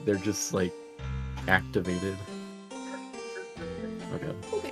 they're just like activated. Okay.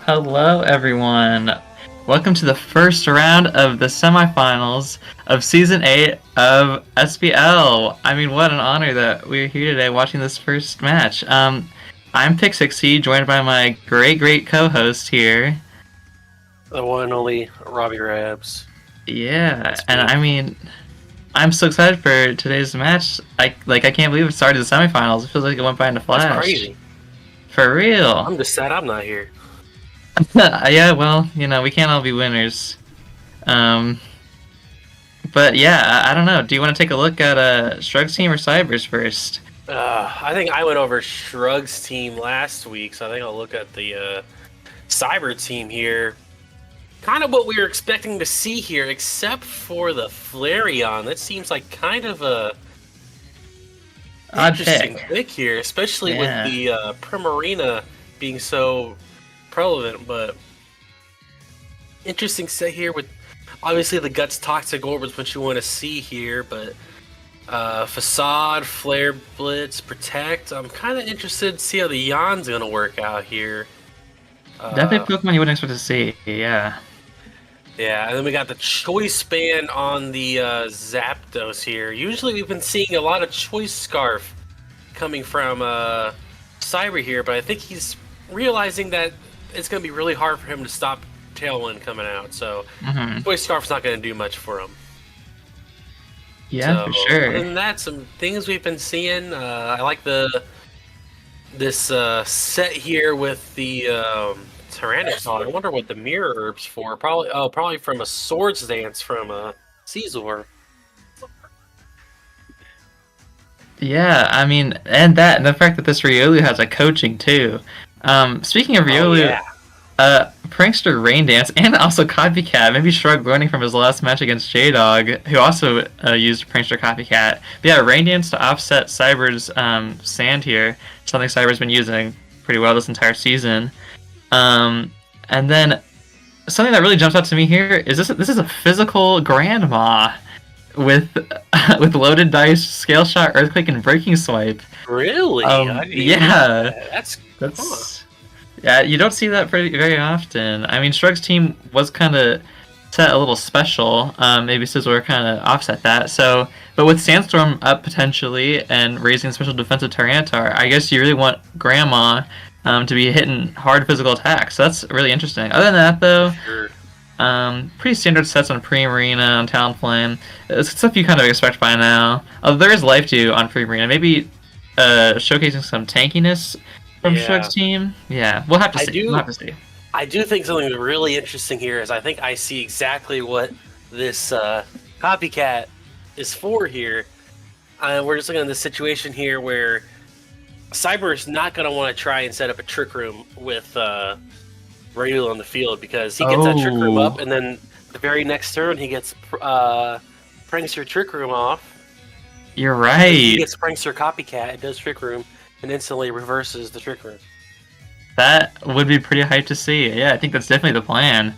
Hello, everyone. Welcome to the first round of the semifinals of Season 8 of SBL. I mean, what an honor that we're here today watching this first match. I'm Pick60, joined by my great co-host here. The one and only Robbie Rabs. Yeah, and I mean, I'm so excited for today's match. I can't believe it started the semifinals. It feels like it went by in a flash. That's crazy. For real. I'm just sad I'm not here. Yeah, well, we can't all be winners. But yeah, I don't know. Do you want to take a look at Shrug's team or Cyb3r's first? I think I went over Shrug's team last week, so I think I'll look at the Cyb3r team here. Kind of what we were expecting to see here, except for the Flareon. That seems like kind of a interesting pick here, especially with the Primarina being so prevalent. But interesting set here with obviously the Guts Toxic Orb is what you want to see here, but Facade, Flare Blitz, Protect. I'm kind of interested to see how the Yan's going to work out here. Definitely Pokemon you wouldn't expect to see, yeah. Yeah, and then we got the Choice Band on the Zapdos here. Usually we've been seeing a lot of Choice Scarf coming from Cyb3r here, but I think he's realizing that it's going to be really hard for him to stop Tailwind coming out, so Choice Scarf's not going to do much for him. Yeah, for sure. Other than that, some things we've been seeing. I like this set here with the Tyrannosaur. I wonder what the Mirror Herb's for. Probably from a Swords Dance from Cyb3r. Yeah, I mean, and the fact that this Riolu has a coaching too. Speaking of Riolu, Prankster Rain Dance and also Copycat. Maybe Shrug learning from his last match against J-Dog, who also used Prankster Copycat. But yeah, Rain Dance to offset Cyb3r's Sand here. Something Cyb3r's been using pretty well this entire season. And then something that really jumps out to me here is this is a physical Grandma with loaded dice, Scale Shot, Earthquake, and Breaking Swipe. Really? Yeah. That's yeah. You don't see that very often. I mean, Shrug's team was kind of set a little special. Maybe Cyb3r kind of offset that. So, but with Sandstorm up potentially and raising special defensive Tyranitar, I guess you really want Grandma to be hitting hard physical attacks. So that's really interesting. Other than that, though, pretty standard sets on Primarina, on Talonflame. It's stuff you kind of expect by now. Although there is Life Dew on Primarina. Maybe showcasing some tankiness from Shrug's team. Yeah, we'll have to see. I do think something really interesting here is I think I see exactly what this Copycat is for here. We're just looking at this situation here where Cyb3r is not going to want to try and set up a Trick Room with Riolu on the field because he gets that Trick Room up, and then the very next turn he gets Prankster Trick Room off. You're right. He gets Prankster Copycat, it does Trick Room, and instantly reverses the Trick Room. That would be pretty hype to see. Yeah, I think that's definitely the plan.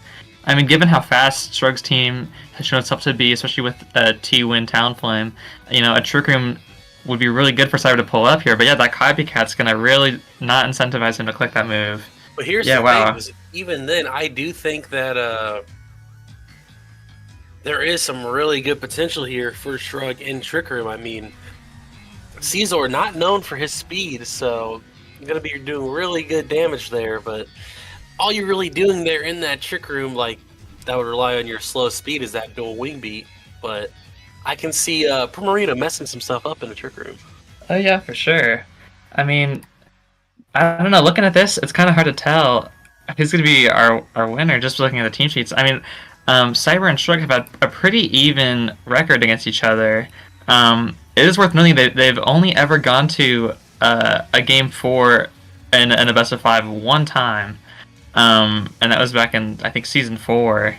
I mean, given how fast Shrug's team has shown itself to be, especially with T-Win Talonflame, a Trick Room would be really good for Cyb3r to pull up here. But yeah, that Copycat's going to really not incentivize him to click that move. But here's the thing, is even then, I do think that there is some really good potential here for Shrug in Trick Room. I mean, Cyb3r not known for his speed, so you're going to be doing really good damage there, but all you're really doing there in that Trick Room, like, that would rely on your slow speed, is that dual wing beat, but I can see Primarina messing some stuff up in the Trick Room. Oh yeah, for sure. I mean, I don't know, looking at this, it's kind of hard to tell who's going to be our winner just looking at the team sheets. I mean, Cyb3r and Shrug have had a pretty even record against each other. It is worth noting that they've only ever gone to a Game 4 in a best of 5 one time. And that was back in, I think, Season 4.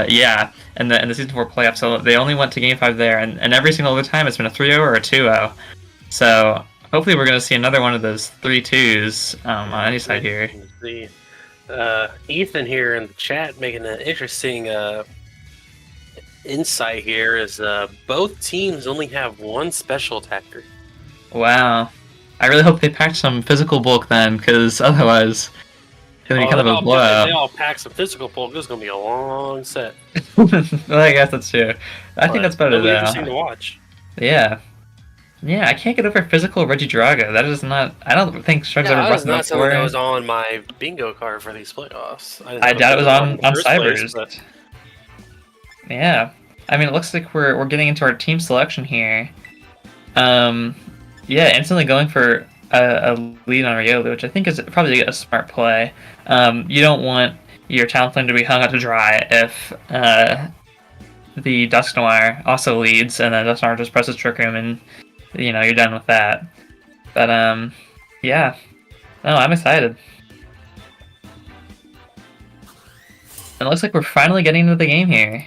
Yeah, in the Season 4 playoffs. So they only went to Game 5 there, and every single other time it's been a 3-0 or a 2-0. So hopefully we're going to see another one of those 3-2s on any side here. Ethan here in the chat making an interesting insight here is both teams only have one special attacker. Wow. I really hope they packed some physical bulk then, because otherwise it's going to be kind of a blowout. If they all pack some physical bulk, this is going to be a long set. Well, I guess that's true. I think that's better, though. Interesting to watch. Yeah. Yeah, I can't get over physical Regidrago. That is not... I don't think Shrug's ever busted that something that was on my bingo card for these playoffs. I doubt it was on Cyb3r's. but... Yeah. I mean, it looks like we're getting into our team selection here. Yeah, instantly going for a lead on Riolu, which I think is probably a smart play. You don't want your Talon Flame to be hung out to dry if the Dusk Noir also leads, and then Dusk Noir just presses Trick Room, and you're done with that. But yeah, no, I'm excited. And it looks like we're finally getting into the game here.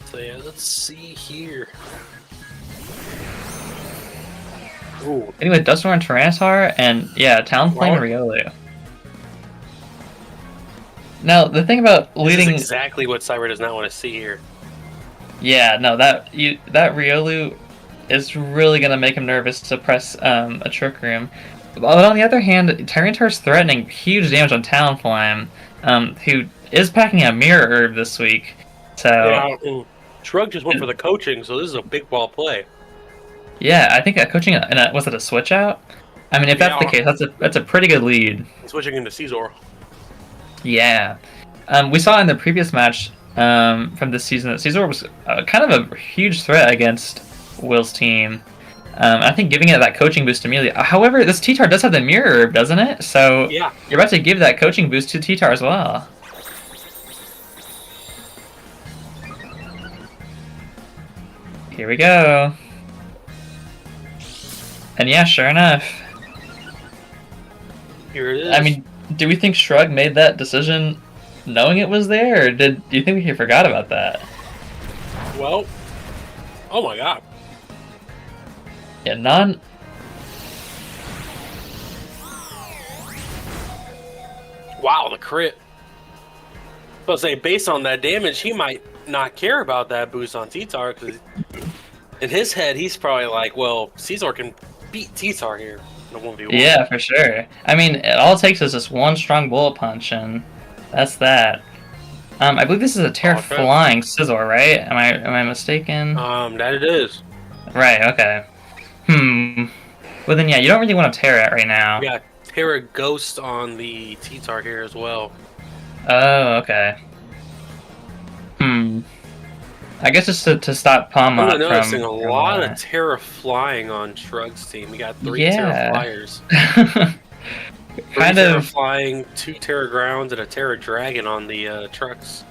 So yeah, let's see here. Ooh. Anyway, Dusk Noir and Tyranitar, and yeah, Talon Flame and Riolu. Now, the thing about leading... This is exactly what Cyb3r does not want to see here. Yeah, no, that Riolu is really going to make him nervous to press a Trick Room. But on the other hand, Tyranitar's threatening huge damage on Talonflame, who is packing a Mirror Herb this week. So yeah, Shrug just went for the coaching, so this is a big ball play. Yeah, I think coaching, was it a switch out? I mean, if that's the case, that's a pretty good lead. Switching into Cyb3r. Yeah. We saw in the previous match from this season that Cyb3r was kind of a huge threat against Will's team. I think giving it that coaching boost immediately. However, this T-Tar does have the Mirror Herb, doesn't it? So yeah, you're about to give that coaching boost to T-Tar as well. Here we go. And yeah, sure enough. Here it is. I mean, do we think Shrug made that decision knowing it was there, or do you think he forgot about that? Well, oh my god. Yeah, non... Wow, the crit. I'll say, based on that damage, he might not care about that boost on T-Tar, because in his head, he's probably like, well, Cyb3r can beat T-Tar here in a 1v1. Yeah, for sure. I mean, all it takes is just one strong bullet punch, and that's that. I believe this is a Terra Flying Cyb3r, right? Am I mistaken? That it is. Right, okay. Well then, yeah, you don't really want to Terra it right now. We got Terra Ghost on the T-Tar here as well. Oh, okay. I guess just to stop Palma I'm noticing a lot of Terra Flying on Shrug's team. We got 3 Terra Flyers. Kind Terra of Flying, 2 Terra Grounds, and a Terra Dragon on the trucks.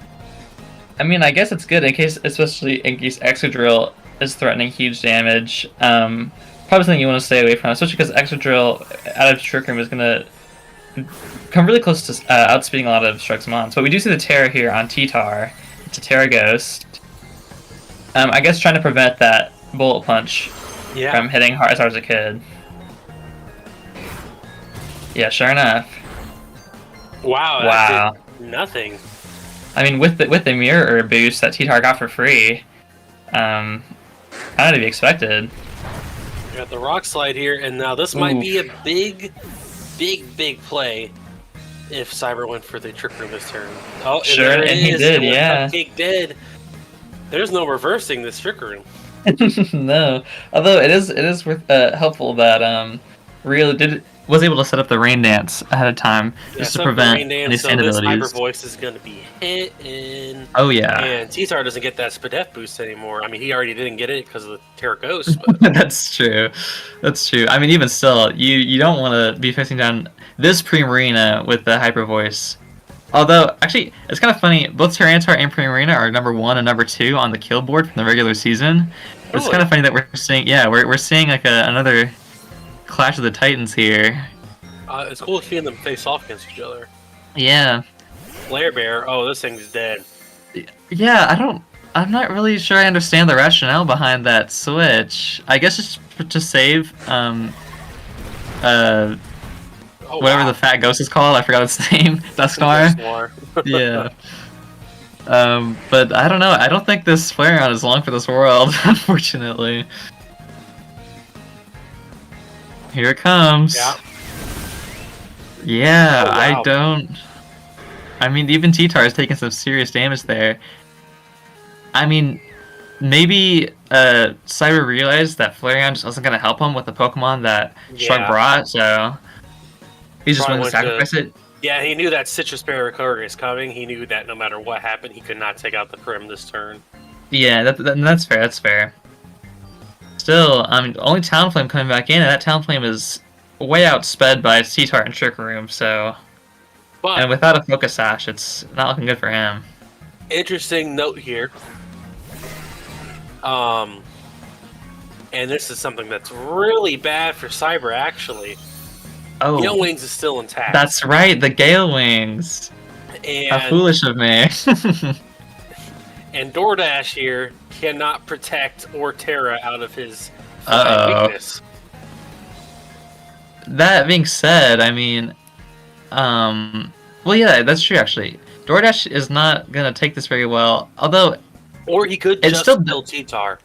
I mean, I guess it's good in case, especially in case Excadrill is threatening huge damage. Probably something you want to stay away from, especially because Excadrill out of Trick Room is going to come really close to outspeeding a lot of Shrug's mons. But we do see the Terra here on T-Tar. It's a Terra Ghost. I guess trying to prevent that bullet punch from hitting as hard as it could. Yeah, sure enough. Wow. That did nothing. I mean, with the Mirror Herb boost that T-Tar got for free, kind of to be expected. We got the Rock Slide here, and now this might be a big play if Cyb3r went for the Trick Room this turn. Oh, sure, and he did, yeah. Cupcake dead. There's no reversing this Trick Room. No, although it is worth helpful that Riolu was able to set up the Rain Dance ahead of time just to prevent these so abilities. This Hyper Voice is going to be hitting. Oh yeah. And T-Tar doesn't get that Spadef boost anymore. I mean, he already didn't get it because of the Terra Ghost. But... That's true. That's true. I mean, even still, you don't want to be facing down this Primarina with the Hyper Voice. Although, actually, it's kind of funny. Both Tyranitar and Primarina are number 1 and number 2 on the kill board from the regular season. Really? It's kind of funny that we're seeing, we're seeing like another Clash of the Titans here. It's cool seeing them face off against each other. Yeah. Flare Bear. Oh, this thing's dead. Yeah, I'm not really sure I understand the rationale behind that switch. I guess it's to save whatever the fat ghost is called. I forgot its name. Dusk Noir. Yeah. But I don't know. I don't think this Flareon is long for this world, unfortunately. Here it comes. Yeah. Yeah, oh, wow. I mean, even T-Tar is taking some serious damage there. I mean, maybe Cyb3r realized that Flareon just wasn't going to help him with the Pokemon that Shrug brought, so he's just willing to sacrifice it. Yeah, he knew that Cyb3r recovery is coming. He knew that no matter what happened, he could not take out the Prim this turn. Yeah, that's fair. That's fair. Still, I mean, only Talonflame coming back in, and that Talonflame is way outsped by Cyb3r and Trick Room. So, But and without a Focus Sash, it's not looking good for him. interesting note here. And this is something that's really bad for Cyb3r, actually. Oh, Gale Wings is still intact. that's right, the Gale Wings. How and foolish of me. and DoorDash here cannot protect or Terra out of his weakness. That being said, I mean, well, yeah, that's true, actually. DoorDash is not gonna take this very well, although... Or he could It's just still- kill Cyb3r.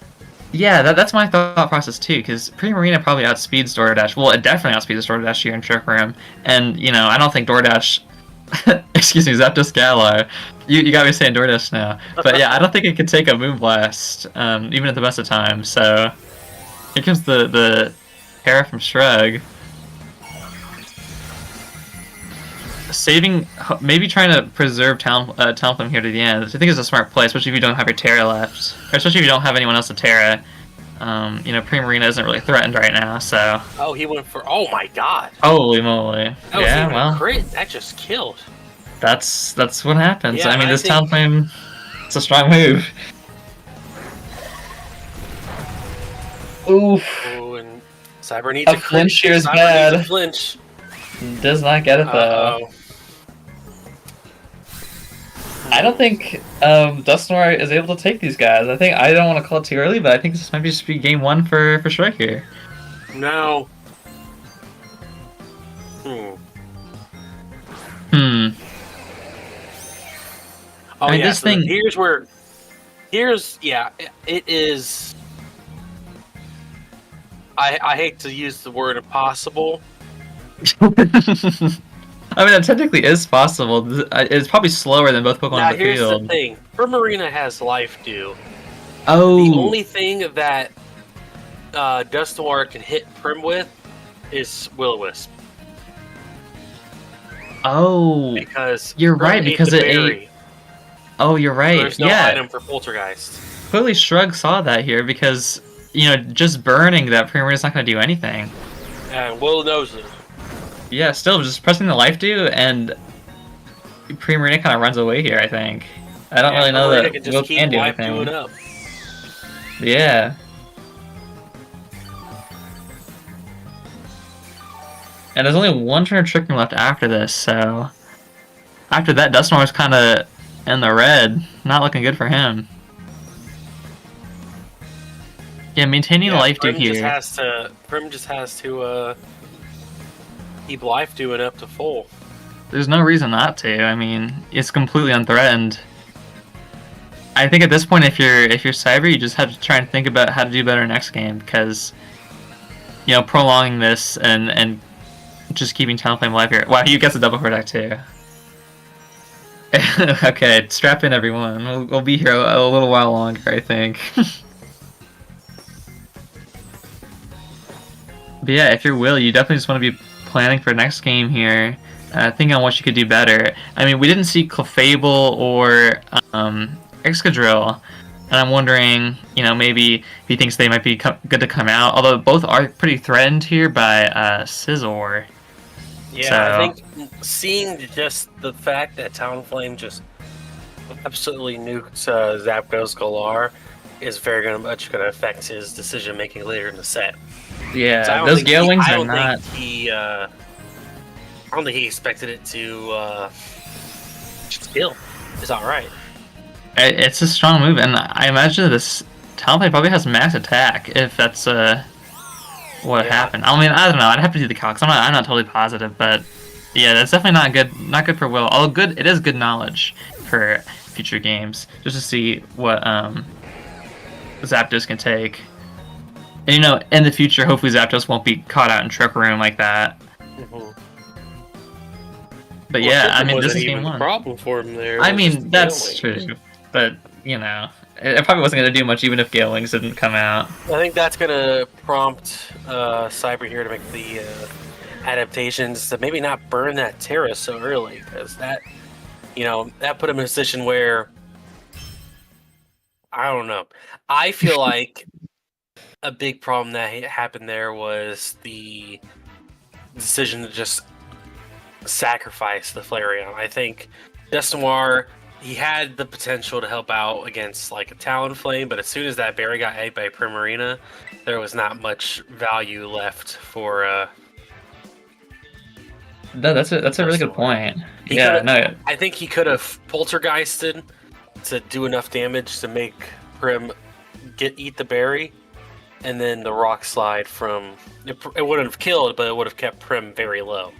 Yeah, that's my thought process too, because Pre-Marina probably outspeeds DoorDash. Well, it definitely outspeeds DoorDash here in Trick Room. And, you know, I don't think DoorDash... Excuse me, Zapdos Galar. You got me saying DoorDash now. But yeah, I don't think it could take a Moonblast, even at the best of times. So, here comes the Terra from Shrug. Saving, maybe trying to preserve Talonflame here to the end, which I think is a smart play, especially if you don't have your Terra left. Or especially if you don't have anyone else to Terra. You know, Pre-Marina isn't really threatened right now, so... Oh, he went for... Oh my god! Holy moly. That was Yeah, even a well, crit. That just killed. that's what happens. Yeah, I mean, I this think- Talonflame, it's a strong move. Oof. Oh, and Cyb3r needs A a flinch here is Cyb3r bad. needs a flinch. Does not get it, though. Uh-oh. I don't think Dusknoir is able to take these guys. I don't want to call it too early, but I think this might just be game one for Shrug here. No. Hmm. Oh, I mean, yeah, this so thing- yeah, it is... I hate to use the word impossible. I mean, it technically is possible. It's probably slower than both Pokemon Now, on the here's field. the thing. Primarina has Life Dew. Oh, The only thing that Dusknoir can hit Prim with is Will-O-Wisp. oh, Because You're Prim right, ate because the it ate- berry. oh, you're right. There's no Yeah, item for Poltergeist. clearly Shrug saw that here because, you know, just burning that Primarina is not going to do anything. And Will knows it. Yeah, still just pressing the Life Dew and Primarina kind of runs away here. I think. I don't really know Primarina that can Will just keep can do Life anything. Dewing up. Yeah. And there's only one turn of Trick Room left after this, so after that, Dusknoir's kind of in the red. Not looking good for him. Yeah, maintaining the Life Dew Prim here. Prim just has to keep Life Dewing up to full. There's no reason not to. I mean, it's completely unthreatened. I think at this point, if you're Cyb3r, you just have to try and think about how to do better next game, because, you know, prolonging this and just keeping Talonflame alive here. Wow, he gets a double protect too. Okay, strap in, everyone. We'll be here a little while longer, I think. But yeah, if you're Will, you definitely just want to be planning for next game here. Thinking on what you could do better. I mean, we didn't see Clefable or Excadrill, and I'm wondering, you know, maybe if he thinks they might be good to come out. Although both are pretty threatened here by Cyb3r. Yeah, So- I think seeing just the fact that Talonflame just absolutely nuked Zapdos Galar is very much going to affect his decision making later in the set. Yeah, So I don't those think Gale Wings I are don't not. think he, I don't think he expected it to kill. It's all right. It's a strong move, and I imagine this Talonflame probably has max attack if that's what Yeah. happened. I mean, I don't know. I'd have to do the calcs. I'm not totally positive, but yeah, that's definitely not good. Not good for Will. Although good, it is good knowledge for future games, just to see what Zapdos can take. And you know, in the future, hopefully Zapdos won't be caught out in Trick Room like that. Mhm. But Well, yeah, Trick I Room mean, this wasn't is even game the one. problem for him there. I It was just mean, the that's Gale Wings. true, but you know, it probably wasn't going to do much even if Gale Wings didn't come out. I think that's gonna prompt Cyb3r here to make the adaptations to maybe not burn that Terra so early, because that, that put him in a position where, I don't know. I feel like a big problem that happened there was the decision to just sacrifice the Flareon. I think Cyb3r, he had the potential to help out against like a Talonflame, but as soon as that berry got ate by Primarina, there was not much value left for. No, that's a really good point. I think he could have poltergeisted to do enough damage to make Prim eat the berry, and then the rock slide from it wouldn't have killed, but it would have kept Prim very low.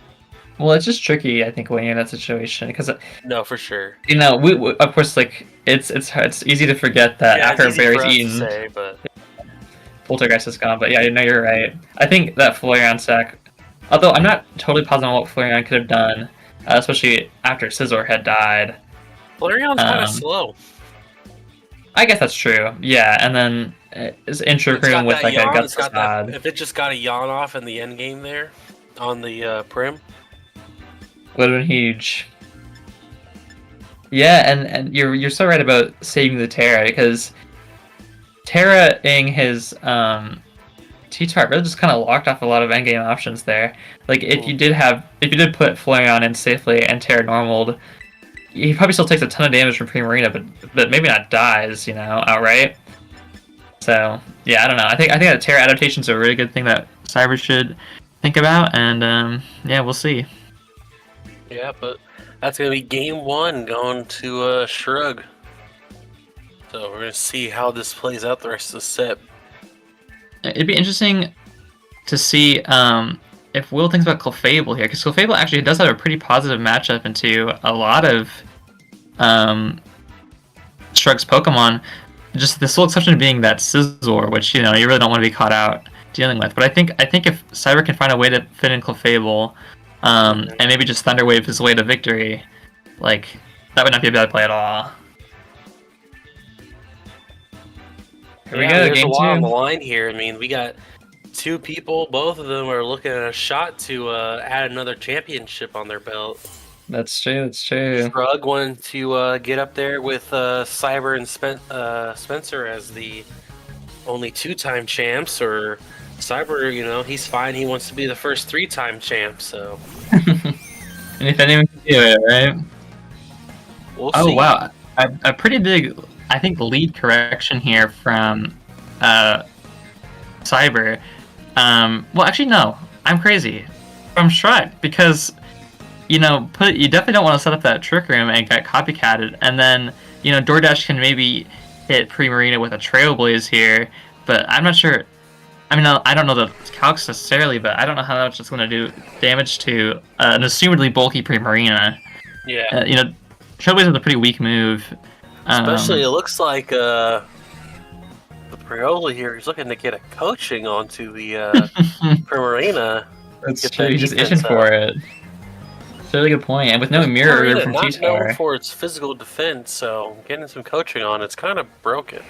Well, it's just tricky, I think, when you're in that situation, because no, for sure. We of course, like it's easy to forget that after a berry's eaten, Poltergeist is gone. But yeah, you're right. I think that Flareon sack, although I'm not totally positive on what Flareon could have done, especially after Cyb3r had died. Flareon's kind of slow. I guess that's true. Yeah, and then it's intro room with like a guts facade. If it just got a yawn off in the end game there on the Prim. Would have been huge. Yeah, and you're so right about saving the Terra, because Terra-ing his T-Tart really just kind of locked off a lot of endgame options there. Like if you did put Flareon in safely and Terra normaled, he probably still takes a ton of damage from Primarina, but maybe not dies, outright. So yeah, I don't know. I think that Terra adaptations are a really good thing that Cyb3r should think about, and yeah, we'll see. Yeah, but that's going to be game 1 going to Shrug. So we're going to see how this plays out the rest of the set. It'd be interesting to see if Will thinks about Clefable here, because Clefable actually does have a pretty positive matchup into a lot of Shrug's Pokemon. Just the sole exception being that Scizor, which you really don't want to be caught out dealing with. But I think if Cyb3r can find a way to fit in Clefable, and maybe just Thunder Wave his way to victory, like that would not be a bad play at all. Here we go, there's game a lot 2. on the line here. I mean, we got 2 people. Both of them are looking at a shot to add another championship on their belt. That's true. Shrug wanted to get up there with Cyb3r and Spencer as the only 2-time champs, or Cyb3r, he's fine. He wants to be the first 3-time champ, so. And if anyone can do it, right? We'll see. Wow. A pretty big, I think, lead correction here from Cyb3r. Well, actually, no. I'm crazy. From Shrug, because, you definitely don't want to set up that Trick Room and get copycatted, and then, DoorDash can maybe hit Primarina with a Trailblaze here, but I'm not sure. I mean, I don't know the calcs necessarily, but I don't know how much it's going to do damage to an assumedly bulky Primarina. Yeah. Trailblaze is a pretty weak move. Especially, it looks like the Prioli here is looking to get a coaching onto the Primarina. That's true. He's just itching for it. That's a really good point. And with no mirror from T-Star, not known for Cyb3r, its physical defense, so getting some coaching on it's kind of broken.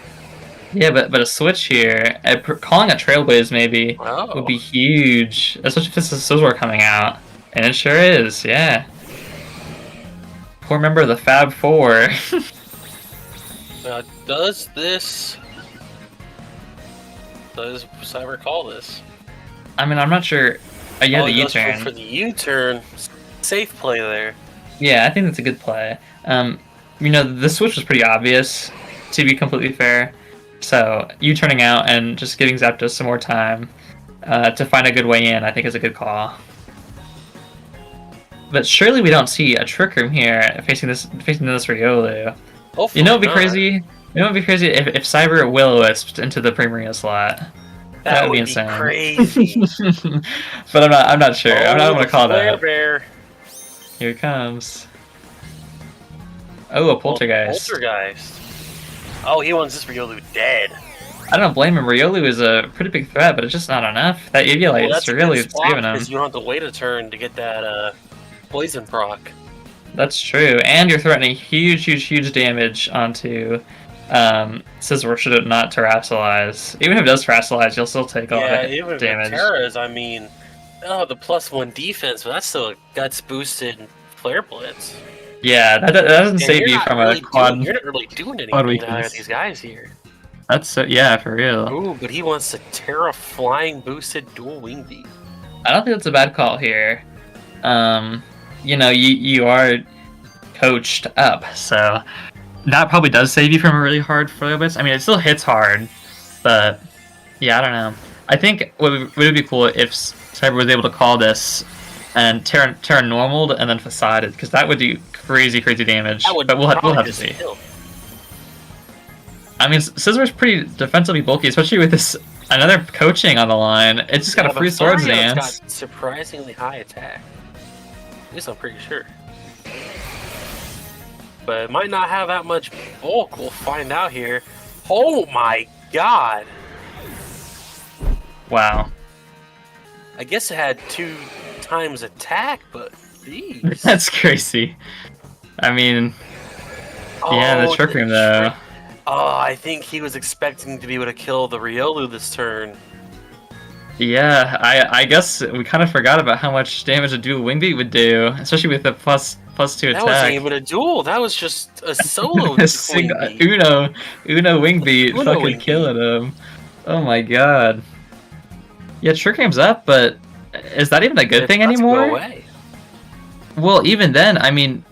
yeah, but a switch here, calling a Trailblaze maybe would be huge, especially if it's a Scizor coming out, and it sure is. Yeah. Poor member of the Fab Four. Does Cyb3r call this? I mean, I'm not sure. Yeah, the U-turn. For the U-turn, safe play there. Yeah, I think that's a good play. The switch was pretty obvious, to be completely fair. So U-turning out and just giving Zapdos some more time to find a good way in, I think is a good call. But surely we don't see a Trick Room here facing this Riolu. Hopefully it'd be crazy. It'd be crazy if Cyb3r Will-O-Wisped into the Primarina slot. That would be insane. Crazy. But I'm not sure. I don't want to call that. Bear. Here it comes. Oh, a Poltergeist. Poltergeist. Oh, he wants this Riolu dead. I don't blame him. Riolu is a pretty big threat, but it's just not enough. That Eviolite's really saving him. Because you don't have to wait a turn to get that poison proc. That's true, and you're threatening huge damage onto Scizor should it not terrasilize. Even if it does terrasilize, you'll still take all that damage. Even if it terras, I mean, Oh, the +1 defense, but that's still a guts boosted flare blitz. Yeah, that doesn't And save you're you not from really a quad. you're not really doing quad anything to either of weakness. these guys here. That's yeah, for real. Ooh, but he wants a Terra flying boosted dual wing beat. I don't think that's a bad call here. You know, you are coached up, so that probably does save you from a really hard flare blitz. I mean, it still hits hard, but yeah, I don't know. I think would it be cool if Cyb3r was able to call this and Terra normaled and then facaded, because that would do crazy damage. That would But we'll have to just see. kill. I mean, Cyb3r's pretty defensively bulky, especially with this another coaching on the line. It's just got a free swords It's dance. got surprisingly high attack. At least I'm pretty sure. But it might not have that much bulk. We'll find out here. Oh my god! Wow. I guess it had 2 times attack, but geez. That's crazy. I mean, yeah, the trick room though. Oh, I think he was expecting to be able to kill the Riolu this turn. Yeah, I guess we kind of forgot about how much damage a dual wing beat would do, especially with the +2 attack. That wasn't even a duel. That was just a solo A single wing beat. Uno wing beat Uno fucking wing beat. killing him. Oh my god. Yeah, trick game's up, but is that even a good thing Let's anymore? Go away. Well, even then, I mean,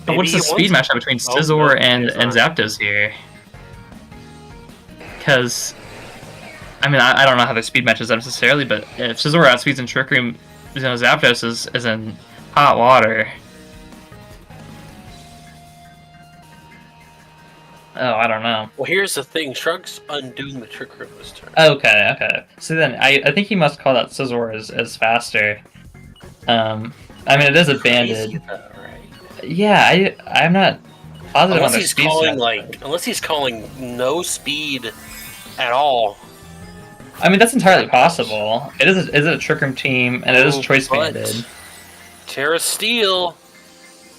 Maybe what's the he speed wants- matchup between Oh, Cyb3r no, and he's not. Zapdos here? Because, I mean, I don't know how the speed matches up necessarily, but if Cyb3r outspeeds in Trick Room, you know, Zapdos is in hot water. Oh, I don't know. Well, here's the thing. Shrug's undoing the trick room this turn. Okay. So then, I think he must call that Cyb3r as faster. I mean, it is a banded. Crazy though, right? Yeah, I'm not positive Unless on the he's speed calling stat. unless he's calling no speed at all. I mean, that's entirely possible. It is a Trick Room team, and it is choice But banded. Terra Steel.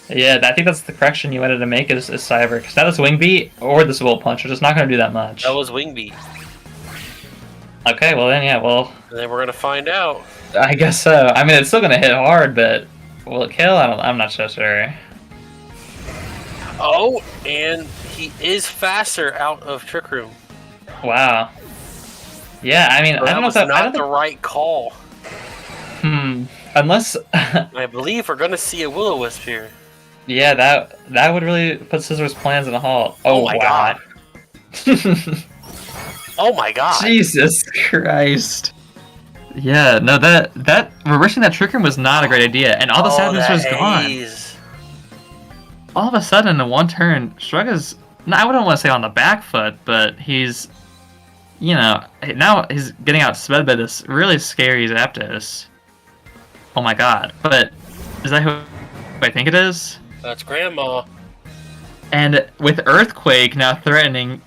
Yeah, I think that's the correction you wanted to make is Cyb3r, because that is Wing Beat or this Will Punch, which is not going to do that much. That was wing beat. Okay, well then, yeah, well, And then we're gonna find out. I guess so. I mean, it's still going to hit hard, but will it kill? I'm not so sure. Oh, and he is faster out of trick room. Wow. Yeah, I mean, So I don't know if that was that... I not don't the right call. think, unless... I believe we're gonna see a Will-O-Wisp here. yeah, that would really put Cyb3r's plans in a halt. Oh my wow. Oh my god. Jesus Christ. Yeah, no, that reversing that Trick Room was not a great idea, and all the sadness that was gone. haze. All of a sudden, in one turn, Shrug is, I wouldn't want to say on the back foot, but he's, you know, now he's getting outsped by this really scary Zapdos. Oh my god. But is that who I think it is? That's Grandma. And with Earthquake now threatening,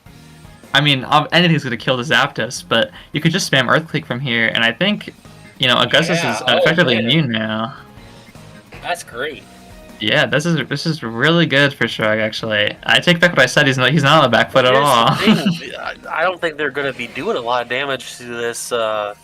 I mean, anything's going to kill the Zapdos, but you could just spam Earthquake from here, and I think, you know, Augustus Yeah, is oh, effectively man. immune now. That's great. Yeah, this is really good for Shrug, actually. I take back what I said, he's not on the back foot at Here's all. the thing, I don't think they're going to be doing a lot of damage to this fucking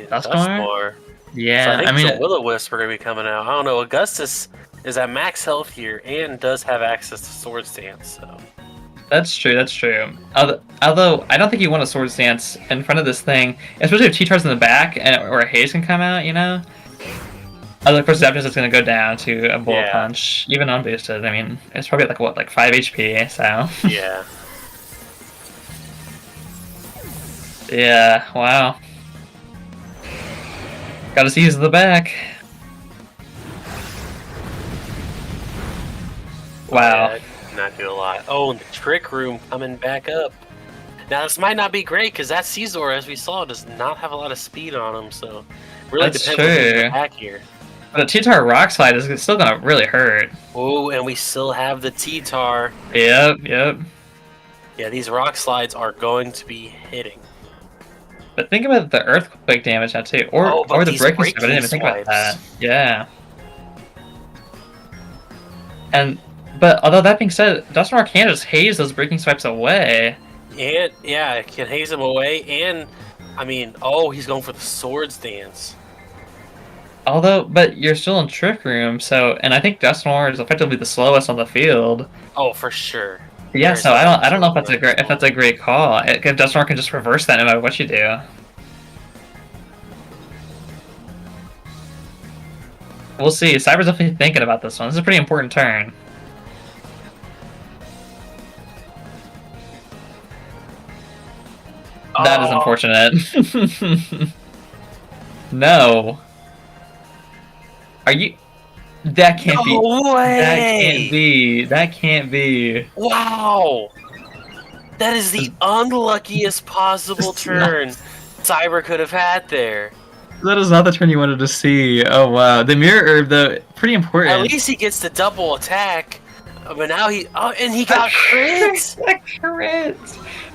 Duskmar? Duskmar. So Yeah, I I think mean, Will-O-Wisp are going to be coming out. I don't know. Augustus is at max health here and does have access to Sword Stance. So that's true. Although I don't think you want a Sword Stance in front of this thing, especially if T-Tar's in the back or a Haze can come out, you know? Although, of course, Zapdos is going to go down to a Bullet Yeah. Punch, even unboosted. I mean, it's probably like 5 HP, so... yeah. Yeah, wow. Gotta see who's in the back. Wow. Yeah, did not do a lot. Oh, and the Trick Room coming back up. Now, this might not be great because that Cyb3r, as we saw, does not have a lot of speed on him. So, really That's depends on who's in true. the back here. But the T-Tar Rock Slide is still gonna really hurt. Oh, and we still have the T-Tar. Yep. Yeah, these rock slides are going to be hitting. But think about the Earthquake damage now too, Oh, but or the these Breaking Swipe. I Breaking didn't even think about that. Swipes. Yeah. But although that being said, Duskmar can just haze those Breaking Swipes away. And yeah, it can haze him away, and I mean, oh, he's going for the swords dance. Although, but you're still in Trick Room, so, and I think Dusknoir is effectively the slowest on the field. Oh, for sure. Yeah, There's so I don't know if absolutely that's a great call. If Dusknoir can just reverse that no matter what you do. We'll see. Cyb3r's definitely thinking about this one. This is a pretty important turn. That is unfortunate. No. Are you... That can't be... No way! That can't be. That can't be. Wow! That is the unluckiest possible turn Cyb3r could have had there. That is not the turn you wanted to see. Oh, wow. The Mirror Herb, though, pretty important. At least he gets the double attack. But now he... Oh, and he got crits! A crit!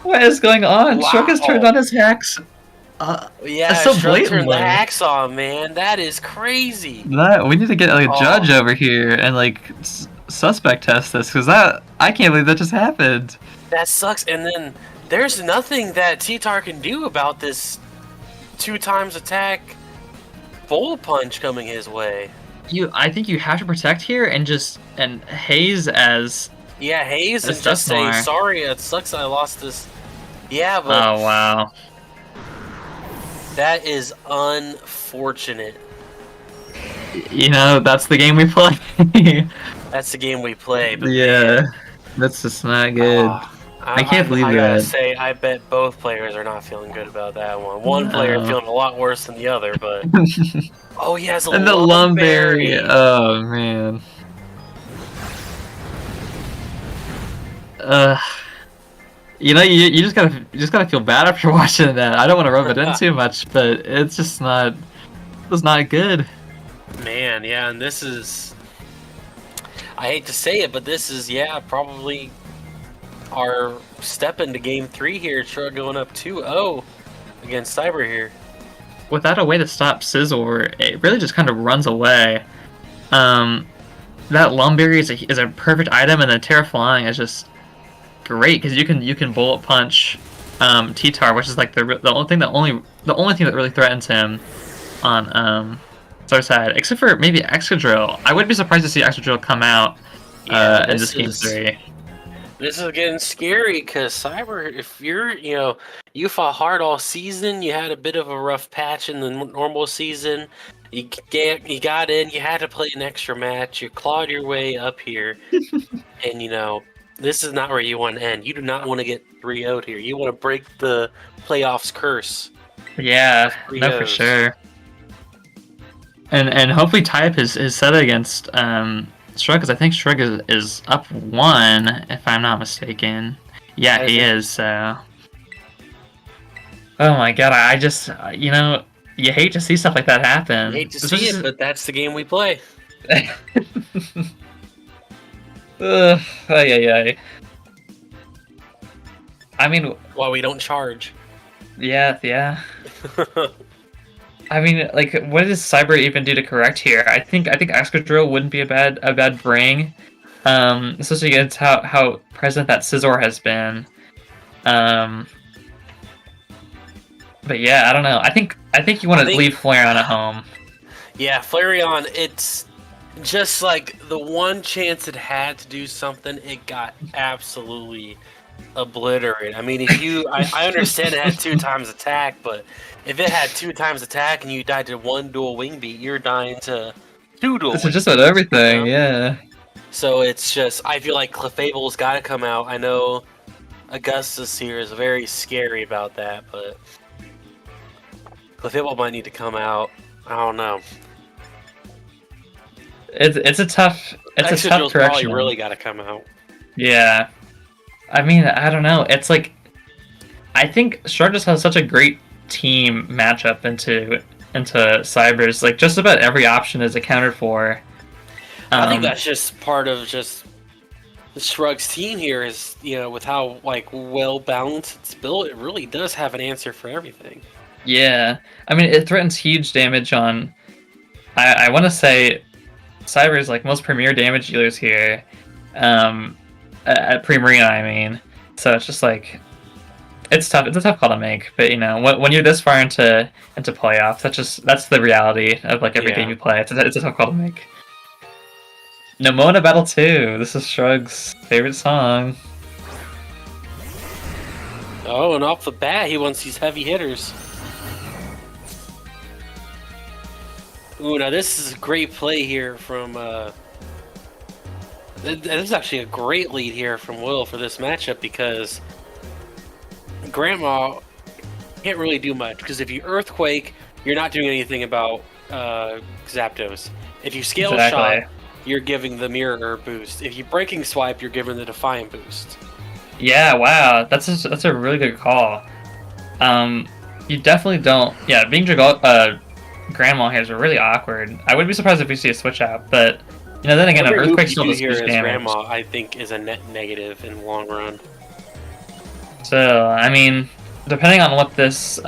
What is going on? Wow. Shrug has turned on his hacks. Yeah, so Shrug turned the blatantly. hacks on, man. That is crazy. We need to get like, a judge over here and like suspect test this, because I can't believe that just happened. That sucks. And then there's nothing that Cyb3r can do about this 2x attack bullet punch coming his way. I think you have to protect here and haze as... Yeah, haze and That's just say, Dusknoir. sorry, it sucks I lost this. Yeah, but Oh, wow. that is unfortunate. You know, that's the game we play. That's the game we play. But Yeah, that's just not good. I can't believe I gotta that. say, I bet both players are not feeling good about that one. One player No. feeling a lot worse than the other, but... Oh, he has a And the Lumberry. Lumberry. Oh, man. You know, you just gotta feel bad after watching that. I don't want to rub it in too much, but it's just not. It's not good. Man, yeah, and this is... I hate to say it, but this is, yeah, probably our step into Game 3 here. Shrug going up 2-0 against Cyb3r here. Without a way to stop Cyb3r, it really just kind of runs away. That Lumberry is a perfect item, and the Terra Flying is just great because you can bullet punch Cyb3r, which is like the only thing that really threatens him on Cyb3r's side, except for maybe Excadrill. I wouldn't be surprised to see Excadrill come out in this Game 3. This is getting scary because Cyb3r, if you fought hard all season, you had a bit of a rough patch in the normal season. You got in, you had to play an extra match, you clawed your way up here, and this is not where you want to end. You do not want to get 3-0'd here. You want to break the playoffs curse. Yeah, no, for sure. And hopefully Type is set against Shrug, because I think Shrug is up 1, if I'm not mistaken. Yeah, he is, so... Oh my god, I just, you hate to see stuff like that happen. I hate to see it, but that's the game we play. Ugh, ay. I mean... Well, we don't charge. Yeah. I mean, like, what does Cyb3r even do to correct here? I think Excadrill wouldn't be a bad bring, especially against how present that Cyb3r has been. But yeah, I don't know. I think you want to leave Flareon at home. Yeah, Flareon, it's just like the one chance it had to do something, it got absolutely obliterated. I mean, I understand it had 2x attack, but if it had 2x attack and you died to 1 dual wing beat, you're dying to 2 dual wing It's just about everything, yeah. So it's just, I feel like Clefable's got to come out. I know Augustus here is very scary about that, but Clefable might need to come out. I don't know. It's a tough correction. Probably really got to come out. Yeah. I mean, I don't know. It's like, I think Shrug just has such a great team matchup into Cyb3r's. Like, just about every option is accounted for. I think that's just part of just Shrug's team here is, with how well balanced it's built, it really does have an answer for everything. Yeah. I mean, it threatens huge damage on, I want to say, Cyb3r's most premier damage dealers here. At Primarina, I mean. So it's just it's tough. It's a tough call to make, but you know, when you're this far into playoffs, that's the reality of like every game you play. It's a tough call to make. Nimona Battle 2. This is Shrug's favorite song. Oh, and off the bat, he wants these heavy hitters. Ooh, now this is a great play here from. This is actually a great lead here from Will for this matchup because Grandma can't really do much because if you Earthquake, you're not doing anything about Zapdos. If you Scale Shot, you're giving the Mirror Herb boost. If you Breaking Swipe, you're giving the Defiant boost. Yeah, wow, that's a really good call. You definitely don't. Yeah, being Grandma here is really awkward. I wouldn't be surprised if we see a switch out, but you know, then again, an Earthquake still does huge damage. Grandma, I think, is a net negative in the long run. So, I mean, depending on what this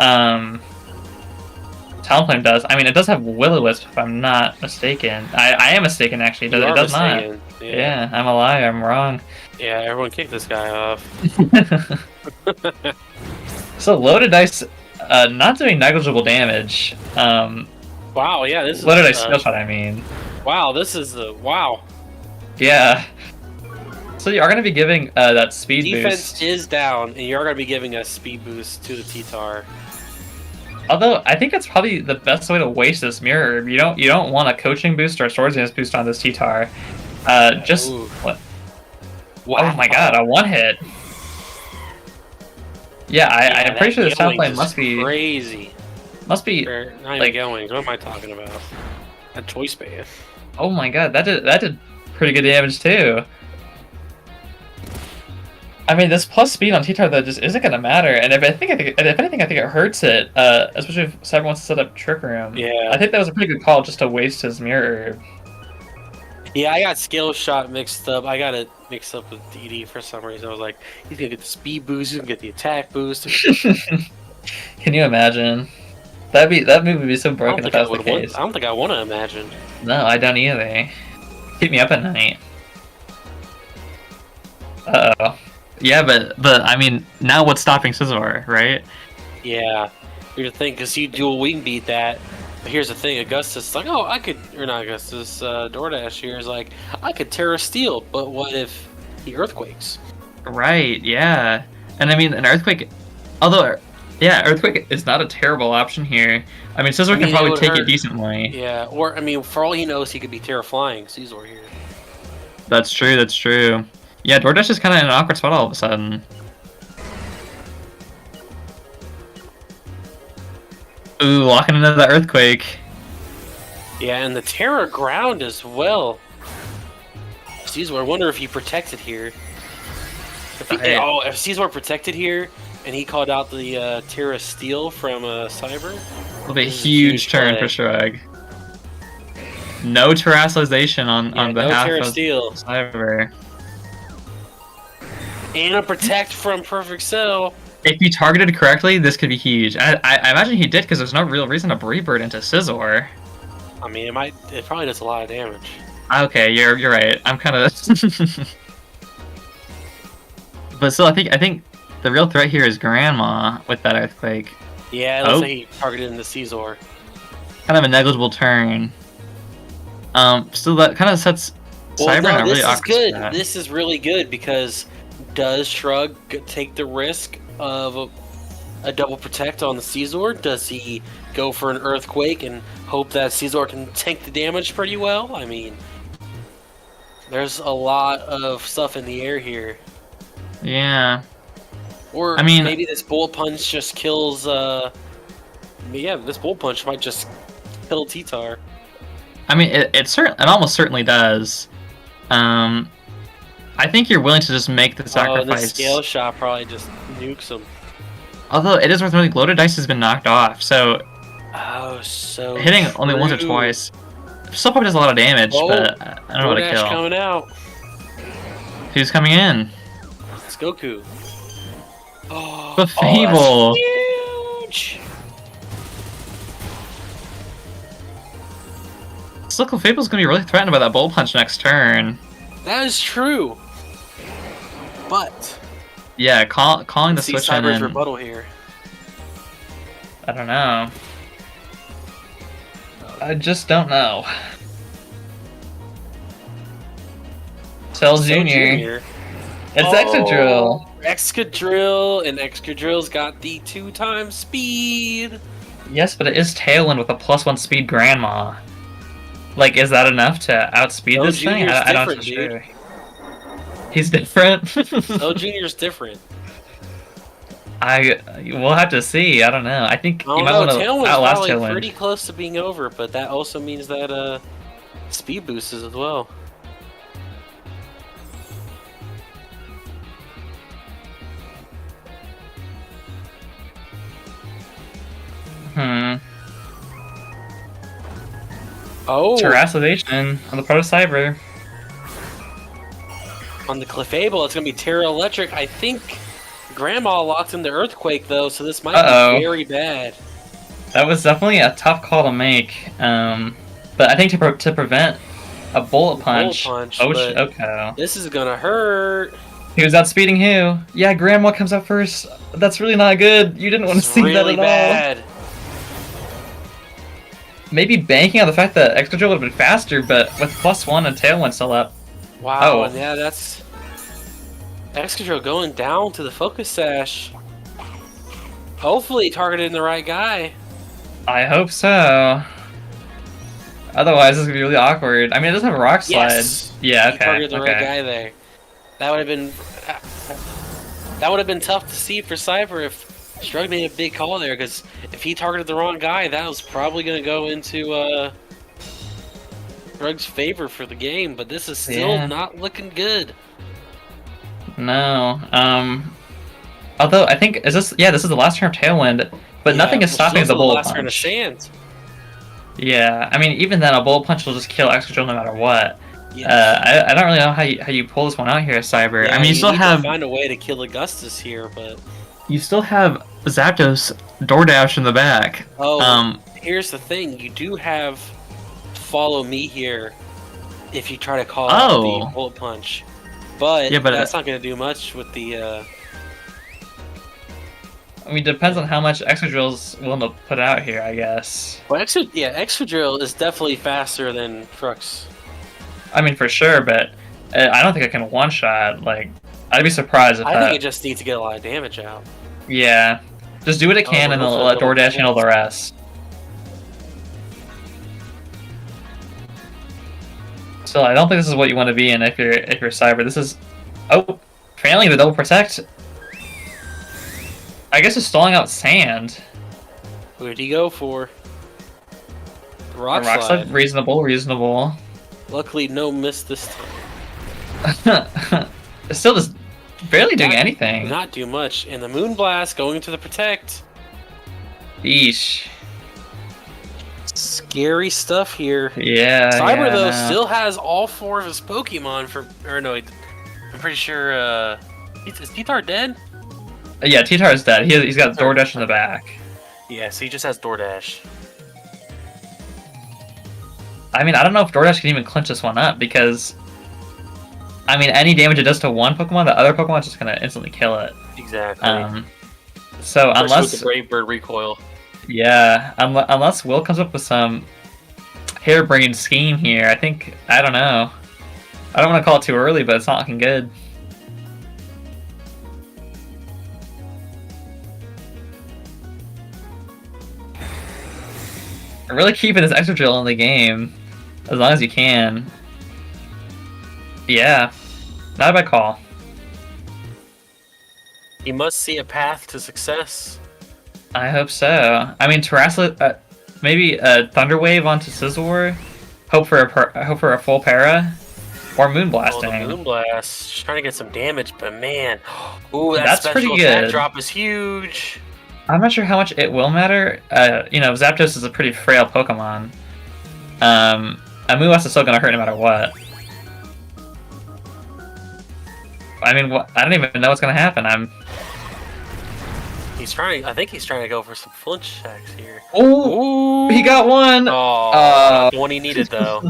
Talonflame does, I mean, it does have Will-O-Wisp, if I'm not mistaken. I am mistaken, actually. It does not. Yeah, I'm a liar. I'm wrong. Yeah, everyone kicked this guy off. So, loaded dice, not doing negligible damage. Wow, yeah, this is... Loaded dice skill shot, I mean. Wow, this is the... Wow. Yeah. So you are going to be giving that speed boost. Defense is down, and you are going to be giving a speed boost to the Cyb3r. Although I think that's probably the best way to waste this mirror herb. You don't want a coaching boost or a swords dance boost on this Cyb3r. Just what? Wow. Oh my god, a one hit. Yeah, I'm pretty sure this Talonflame must be crazy. Must be or not like even going. What am I talking about? A choice band. Oh my god, that did pretty good damage too. I mean, this plus speed on Cyb3r that just isn't gonna matter, and if anything, I think it hurts it. Especially if Cyber wants to set up Trick Room. Yeah. I think that was a pretty good call just to waste his mirror herb. Yeah, I got Skill Shot mixed up. I got it mixed up with DD for some reason. I was like, he's gonna get the speed boost, he's gonna get the attack boost. Can you imagine? That move would be so broken if that was the case. I don't think I want to imagine. No, I don't either. Keep me up at night. Uh-oh. Yeah, but I mean, now what's stopping Cyb3r, right? Yeah. Here's the thing, because you dual wing beat that. But here's the thing, Augustus is like, oh, I could, or not Augustus, DoorDash here is like, I could Terra Steel, but what if he Earthquakes? Right, yeah. And I mean, an Earthquake, although, yeah, Earthquake is not a terrible option here. I mean, Cyb3r can probably take it decently. Yeah, or, I mean, for all he knows, he could be Terra Flying Cyb3r here. That's true, that's true. Yeah, DoorDash is kind of in an awkward spot all of a sudden. Ooh, locking into the Earthquake. Yeah, and the Terra Ground as well. Cyb3r, I wonder if he protected here. If Cyb3r protected here, and he called out the Terra Steel from Cyb3r. It'll be a huge turn for Shrug. No terrestrialization on behalf of Cyb3r. And a protect from Perfect Cell. If you targeted correctly, this could be huge. I imagine he did because there's no real reason to Breebird into Cyb3r. I mean, it probably does a lot of damage. Okay, you're right. I'm kind of. But still, I think the real threat here is Grandma with that Earthquake. Yeah, it looks like he targeted into Cyb3r. Kind of a negligible turn. Still, that kind of sets Cyb3r in a really awkward spot. This is really good because does Shrug take the risk of a double protect on the Cyb3r? Does he go for an Earthquake and hope that Cyb3r can tank the damage pretty well? I mean, there's a lot of stuff in the air here. Yeah. Or I mean, maybe this Bullet Punch just kills. Yeah, this Bullet Punch might just kill Cyb3r. I mean, it almost certainly does. I think you're willing to just make the sacrifice. Oh, the Scale Shot probably just nukes him. Although it is worth noting, loaded dice has been knocked off, so. Oh, so hitting only once or twice. Still probably does a lot of damage, but I don't know what to kill. Coming out. Who's coming in? It's Goku. Oh, the Fable. Huge. Look, Fable's gonna be really threatened by that Bullet Punch next turn. That is true. But Yeah, calling the Let's see switch in. Cyb3r's And, rebuttal here. I don't know. I just don't know. Cell Jr. It's Excadrill. Excadrill, and Excadrill's got the 2x speed. Yes, but it is Tailwind with a +1 speed Grandma. Like, is that enough to outspeed No, this thing? Junior's I don't different, sure. dude. He's different. No, Junior's different. We'll have to see. I don't know. I think I you don't might know. want to Tailwind's outlast probably Tailwind. pretty close to being over, but that also means that speed boosts as well. Oh, Terrassovation on the Proto Cyber. on the Clefable, it's gonna be Terra Electric. I think Grandma locked in the Earthquake though, so this might be very bad. That was definitely a tough call to make. But I think to prevent a bullet punch. Okay. This is gonna hurt. He was outspeeding who? Yeah, Grandma comes out first. That's really not good. You didn't want to see Really that at all. bad. Maybe banking on the fact that Excadrill would have been faster, but with +1 and Tailwind still up. Wow, and yeah, that's Excadrill going down to the Focus Sash. Hopefully targeting the right guy. I hope so. Otherwise, this is gonna be really awkward. I mean, it does have a Rock Slide. Yes. Yeah, He okay. targeted the right guy there. That would have been tough to see for Cyb3r if Shrug made a big call there, because if he targeted the wrong guy, that was probably going to go into Shrug's favor for the game, but this is still not looking good. No. Although, I think, this is the last turn of Tailwind, but nothing is stopping the Bullet last turn of Punch. Sand. Yeah, I mean, even then, a Bullet Punch will just kill Excadrill no matter what. Yes. I don't really know how you pull this one out here, Cyb3r. Yeah, I mean, you still need have... to find a way to kill Augustus here, but... You still have Zapdos DoorDash in the back. Oh, here's the thing. You do have Follow Me here if you try to call out the Bullet Punch. But, that's not going to do much with the... I mean, depends on how much Excadrill's willing to put out here, I guess. Well, Excadrill is definitely faster than Crux. I mean, for sure, but I don't think I can one-shot. Like, I'd be surprised if I think it just needs to get a lot of damage out. Yeah. Just do what it can and then let DoorDash handle the rest. Still, I don't think this is what you want to be in if you're Cyb3r. This is... Oh! Failing the double protect. I guess it's stalling out Sand. Who did he go for? Rock Slide. Slide. Reasonable. Luckily, no miss this time. It's still just barely doing anything. Not do much. And the Moonblast going into the Protect. Eesh. Scary stuff here. Yeah. Cyb3r though still has all 4 of his Pokemon for. Or no, I'm pretty sure. Is Cyb3r dead? Yeah, Cyb3r is dead. He's got DoorDash in the back. Yeah, so he just has DoorDash. I mean, I don't know if DoorDash can even clinch this one up because, I mean, any damage it does to one Pokemon, the other Pokemon's just gonna instantly kill it. Exactly. So especially unless with the Brave Bird recoil. Yeah, unless Will comes up with some harebrained scheme here, I don't know. I don't want to call it too early, but it's not looking good. I'm really keeping this Excadrill in the game as long as you can. Yeah, not a bad call. He must see a path to success. I hope so. I mean, maybe a Thunder Wave onto Cyb3r. Hope for a full para, or Moonblasting. Oh, the Moonblast, just trying to get some damage, but man, ooh, that's special pretty attack good. drop is huge. I'm not sure how much it will matter. Zapdos is a pretty frail Pokemon. A Moonblast is still gonna hurt no matter what. I mean, I don't even know what's gonna happen. I think he's trying to go for some flinch attacks here. Ooh, he got one! Oh, the one he needed, though.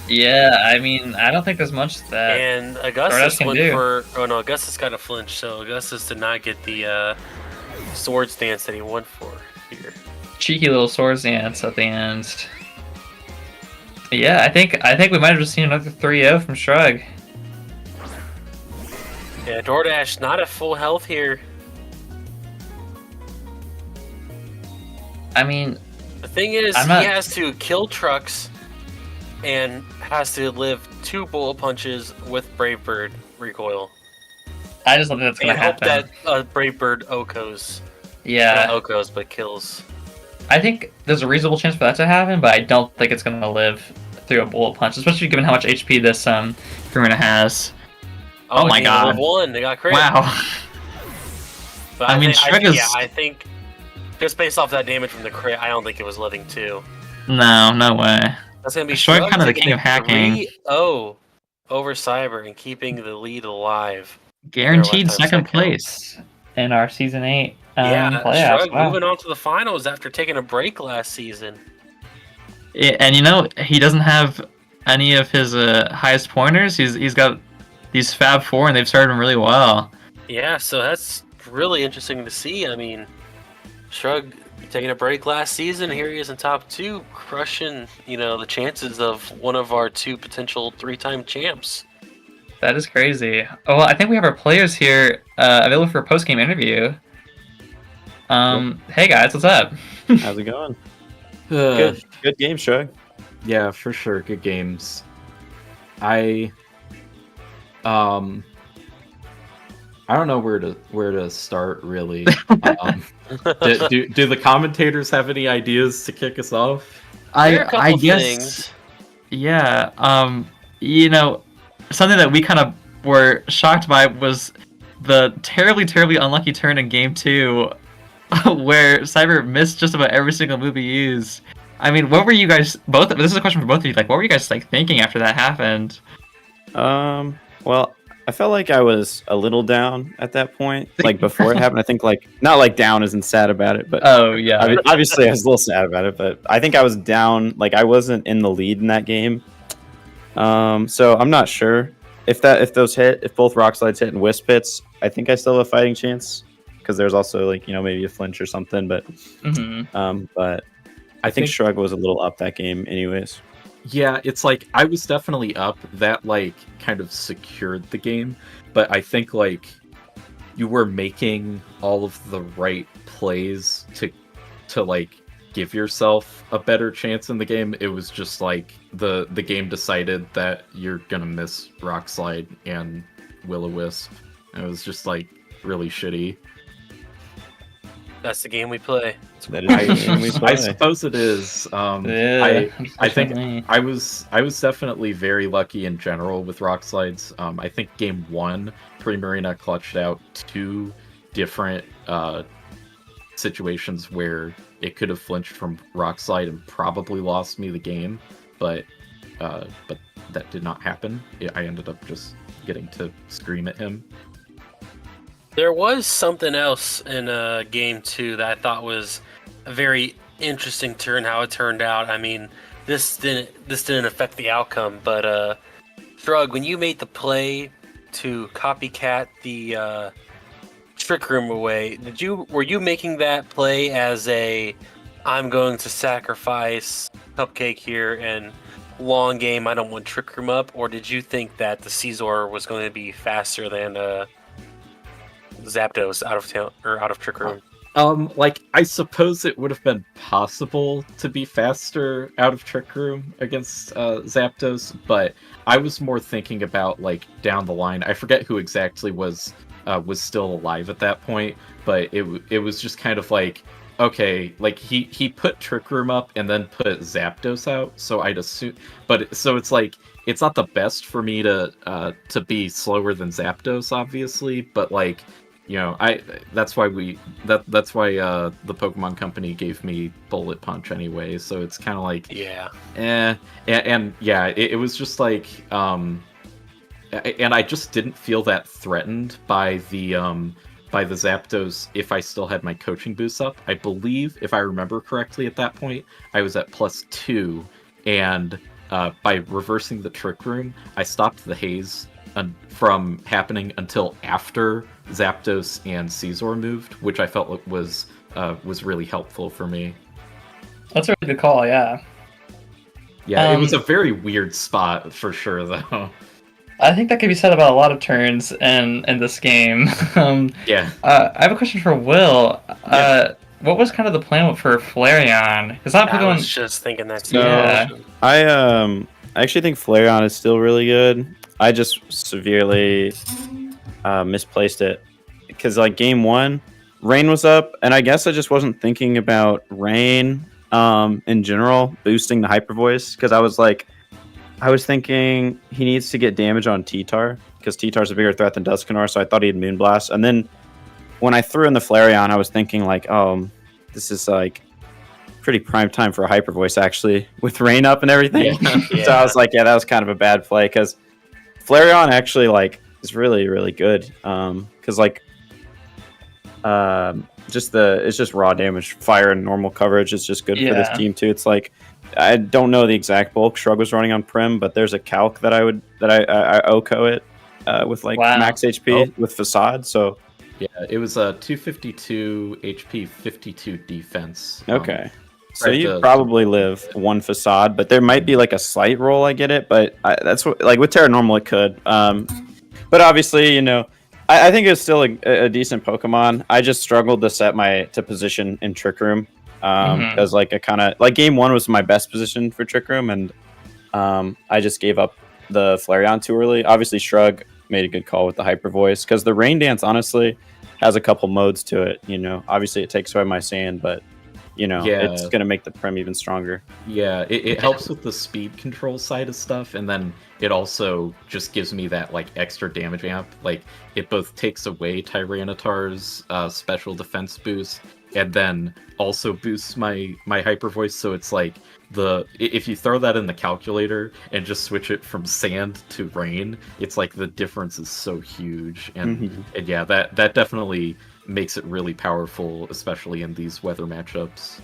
Yeah, I mean, I don't think there's much that And DoorDash Augustus can went do. for. Oh no, Augustus got a flinch, so Augustus did not get the sword stance that he went for here. Cheeky little sword dance at the end. Yeah, I think we might have just seen another 3-0 from Shrug. Yeah, DoorDash not at full health here. I mean, The thing is, I'm not- he has to kill trucks and has to live 2 bullet punches with Brave Bird recoil. I just don't think that's gonna And hope happen. that Brave Bird Okos. Yeah, Not Okos, but kills. I think there's a reasonable chance for that to happen, but I don't think it's gonna live through a bullet punch, especially given how much HP this Karuna has. Oh my he God. Level 1, they got crit. Wow. But I mean, Shrug is- Yeah, I think just based off that damage from the crit, I don't think it was living 2. No way. That's gonna be Shrug Shrug kind of the taking king of hacking. 3-0 over Cyb3r and keeping the lead alive. Guaranteed lifetime second cycle. place in our season 8 Yeah, playoffs. Shrug Wow. moving on to the finals after taking a break last season. And he doesn't have any of his highest pointers. He's got these Fab 4, and they've started him really well. Yeah, so that's really interesting to see. I mean, Shrug taking a break last season. Here he is in top 2, crushing, the chances of one of our 2 potential 3-time champs. That is crazy. Oh, well, I think we have our players here available for a post-game interview. Hey guys, what's up? How's it going? Good game, Shrug. Yeah, for sure. Good games. I don't know where to start really. Do the commentators have any ideas to kick us off? There are a couple I guess things. yeah. Something that we kind of were shocked by was the terribly unlucky turn in game 2 where Cyb3r missed just about every single move he used. I mean, what were you guys both? This is a question for both of you. Like, what were you guys thinking after that happened? Well, I felt like I was a little down at that point. Like before it happened, I think not like down isn't sad about it, but Oh yeah, I mean, obviously I was a little sad about it. But I think I was down. Like I wasn't in the lead in that game. So I'm not sure if both rock slides hit and wisp hits. I think I still have a fighting chance because there's also maybe a flinch or something. But but I think Shrug was a little up that game, anyways. Yeah, it's like I was definitely up. That kind of secured the game, but I think you were making all of the right plays to give yourself a better chance in the game. It was just the game decided that you're gonna miss Rock Slide and Will-O-Wisp. And it was just really shitty. That's the game we play. That is the game we play. I suppose it is. yeah, I think I was definitely very lucky in general with rock slides. I think game 1, Primarina clutched out 2 different situations where it could have flinched from rock slide and probably lost me the game, but that did not happen. I ended up just getting to scream at him. There was something else in game 2 that I thought was a very interesting turn. How it turned out. I mean, this didn't affect the outcome, but Shrug, when you made the play to copycat the Trick Room away, were you making that play as I'm going to sacrifice Cupcake here and long game I don't want Trick Room up, or did you think that the Cyb3r was going to be faster than Zapdos out of town or out of Trick Room? I suppose it would have been possible to be faster out of Trick Room against Zapdos, but I was more thinking about down the line. I forget who exactly was still alive at that point, but it was just kind of okay, he put Trick Room up and then put Zapdos out, so I'd assume, but so it's it's not the best for me to be slower than Zapdos, obviously, but that's why the Pokemon Company gave me Bullet Punch anyway, so it's kind of yeah, and yeah, it was just and I just didn't feel that threatened by the Zapdos if I still had my coaching boost up. I believe, if I remember correctly at that point, I was at +2, and by reversing the Trick Room, I stopped the haze from happening until after Zapdos and Cyb3r moved, which I felt was really helpful for me. That's a really good call, yeah. Yeah, it was a very weird spot for sure, though. I think that could be said about a lot of turns in this game. Yeah. I have a question for Will. What was kind of the plan for Flareon? Because I was just thinking that too. Yeah. I actually think Flareon is still really good. I just severely misplaced it because like game 1, Rain was up, and I guess I just wasn't thinking about Rain in general boosting the Hyper Voice because I was thinking he needs to get damage on Cyb3r because Cyb3r's a bigger threat than Dusknoir, so I thought he had Moonblast. And then when I threw in the Flareon, I was thinking like, oh, this is like pretty prime time for a Hyper Voice actually with Rain up and everything. Yeah. So I was like, yeah, that was kind of a bad play because Flareon actually like is really really good because like it's just raw damage, fire and normal coverage is just good for this team too. It's like I don't know the exact bulk Shrug was running on Prim, but there's a calc that I OCO it with like max HP with Facade. So yeah, it was a 252 HP, 52 defense. Okay. So you probably live one Facade, but there might be like a slight roll. I get it, but that's what like with Terra Normal it could. But obviously, you know, I think it's still a decent Pokemon. I just struggled to set to position in Trick Room because like I kind of like game 1 was my best position for Trick Room, and I just gave up the Flareon too early. Obviously, Shrug made a good call with the Hyper Voice because the Rain Dance honestly has a couple modes to it. You know, obviously it takes away my sand, but you know, it's going to make the Prim even stronger. Yeah, it helps with the speed control side of stuff, and then it also just gives me that like extra damage amp. Like it both takes away Tyranitar's special defense boost, and then also boosts my Hyper Voice. So it's like if you throw that in the calculator and just switch it from sand to rain, it's like the difference is so huge, and yeah, that definitely makes it really powerful, especially in these weather matchups.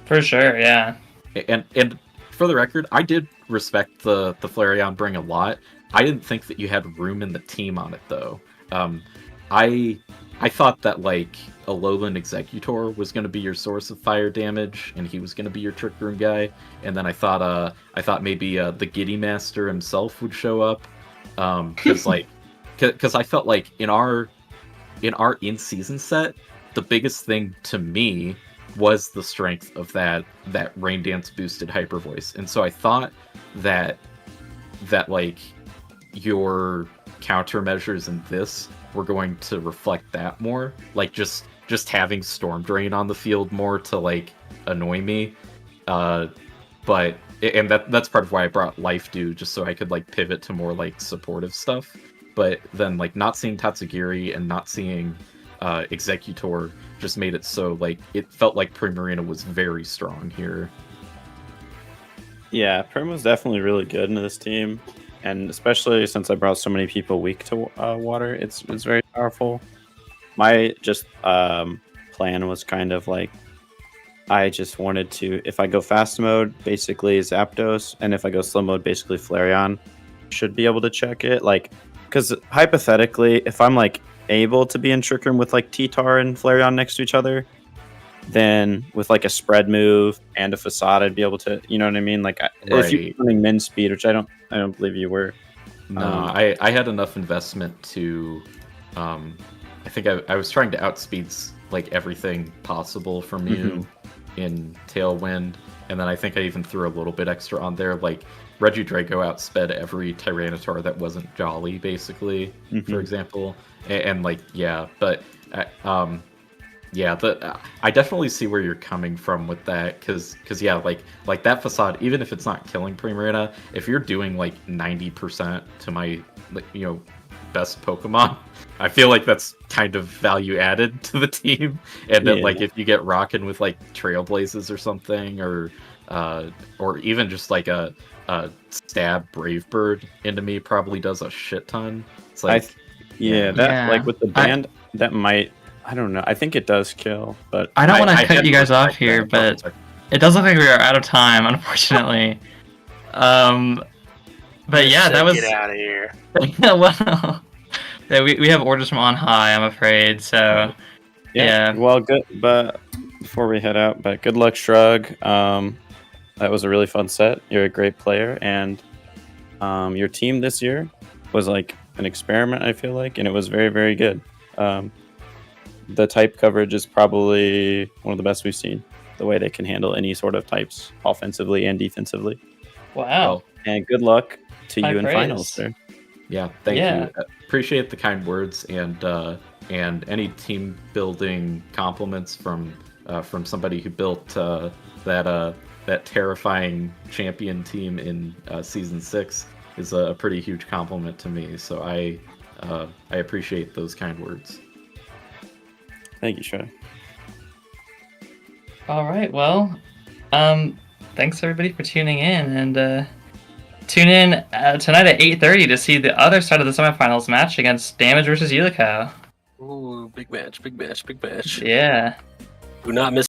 For sure, yeah. And for the record, I did respect the Flareon bring a lot. I didn't think that you had room in the team on it though. I thought that like a Lowland Executor was going to be your source of fire damage, and he was going to be your Trick Room guy. And then I thought maybe the Giddy Master himself would show up, because I felt like in our in-season set, the biggest thing to me was the strength of that Rain Dance boosted Hyper Voice. And so I thought that like your countermeasures in this were going to reflect that more, like just having Storm Drain on the field more to like annoy me. But that's part of why I brought Life Dew, just so I could like pivot to more like supportive stuff. But then, like, not seeing Tatsugiri and not seeing Executor just made it so, like, it felt like Primarina was very strong here. Yeah, Prim was definitely really good into this team. And especially since I brought so many people weak to water, it's very powerful. My just plan was kind of like, I just wanted to, if I go fast mode, basically Zapdos, and if I go slow mode, basically Flareon, should be able to check it. Like, because hypothetically, if I'm like able to be in Trick Room with like Cyb3r and Flareon next to each other, then with like a spread move and a Facade, I'd be able to, you know what I mean? Like if you're running min speed, which I don't believe you were. No, I had enough investment to, I think I was trying to outspeed like everything possible from you in Tailwind, and then I think I even threw a little bit extra on there, like Regidrago outsped every Tyranitar that wasn't Jolly, basically, for example. And like, yeah, but I definitely see where you're coming from with that, because yeah, like that Facade, even if it's not killing Primarina, if you're doing like 90% to my, you know, best Pokemon, I feel like that's kind of value added to the team. And then like if you get rocking with like Trailblazes or something, or even just like a stab Brave Bird into me probably does a shit ton. It's like like with the band that might, I don't know, I think it does kill, but I don't want to cut you guys off here, but it does look like we are out of time, unfortunately. But yeah, that was. Get out of here. Well, yeah, we have orders from on high, I'm afraid. So yeah. Well, good. But before we head out, but good luck, Shrug. That was a really fun set. You're a great player, and your team this year was like an experiment, I feel like, and it was very, very good. The type coverage is probably one of the best we've seen. The way they can handle any sort of types, offensively and defensively. Wow. And good luck to High you in praise. finals, sir. Yeah, thank Yeah. you. Appreciate the kind words and any team building compliments from somebody who built that terrifying champion team in season 6 is a pretty huge compliment to me. So I appreciate those kind words. Thank you, Shrug. All right. Well, thanks everybody for tuning in, and tune in tonight at 8:30 to see the other side of the semifinals match against Damage versus Yuliko. Ooh, big match, big match, big match. Yeah. Do not miss